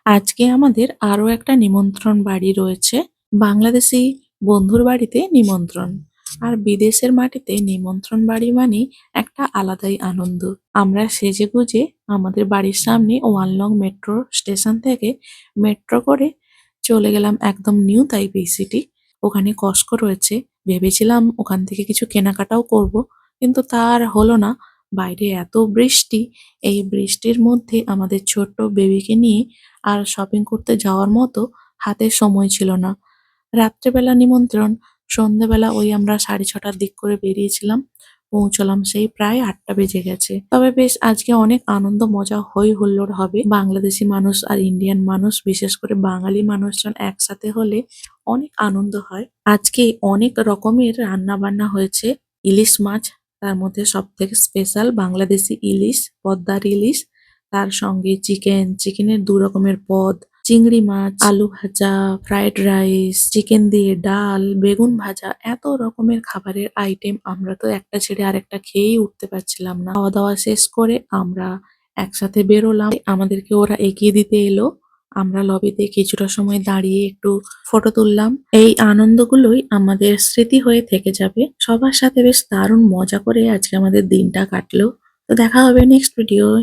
আজকে আমাদের আরো একটা নিমন্ত্রণ বাড়ি রয়েছে। বাংলাদেশী বন্ধুর বাড়িতে নিমন্ত্রণ। আর বিদেশের মাটিতে নিমন্ত্রণ বাড়ি মানে একটা আলাদাই আনন্দ। আমরা সেজেগুজে আমাদের বাড়ির সামনে ওয়ান লং মেট্রো স্টেশন থেকে মেট্রো করে চলে গেলাম একদম নিউ তাইপেই সিটি। ওখানে কস্কো রয়েছে। ভেবেছিলাম ওখান থেকে কিছু কেনাকাটাও করব, কিন্তু তা আর হলো না। বাইরে এত বৃষ্টি, এই বৃষ্টির মধ্যে আমাদের ছোট্ট বেবিকে নিয়ে আর শপিং করতে যাওয়ার মতো হাতে সময় ছিল না। রাত্রেবেলা নিমন্ত্রণ, সন্ধ্যেবেলা ওই আমরা 6:30টার দিক করে বেরিয়েছিলাম। পৌঁছলাম সেই প্রায় 8টা বেজে গেছে। তবে বেশ আজকে অনেক আনন্দ মজা হই হুল্লোড় হবে। বাংলাদেশি মানুষ আর ইন্ডিয়ান মানুষ, বিশেষ করে বাঙালি মানুষজন একসাথে হলে অনেক আনন্দ হয়। আজকে অনেক রকমের রান্না বান্না হয়েছে। ইলিশ মাছ, তার মধ্যে সব থেকে স্পেশাল বাংলাদেশি ইলিশ, পদ্মার ইলিশ। তার সঙ্গে চিকেনের 2 রকমের পদ, চিংড়ি মাছ, আলু ভাজা, ফ্রাইড রাইস, চিকেন দিয়ে ডাল, বেগুন ভাজা, এত রকমের খাবারের আইটেম। আমরা তো একটা ছেড়ে আরেকটা খেয়েই উঠতে পারছিলাম না। খাওয়া দাওয়া শেষ করে আমরা একসাথে বেরোলাম। আমাদেরকে ওরা এগিয়ে দিতে এলো। আমরা লবিতে কিছুটা সময় দাঁড়িয়ে একটু ফটো তুললাম। এই আনন্দগুলোই আমাদের স্মৃতি হয়ে থেকে যাবে। সবার সাথে বেশ দারুণ মজা করে আজকে আমাদের দিনটা কাটলো। তো দেখা হবে নেক্সট ভিডিওয়।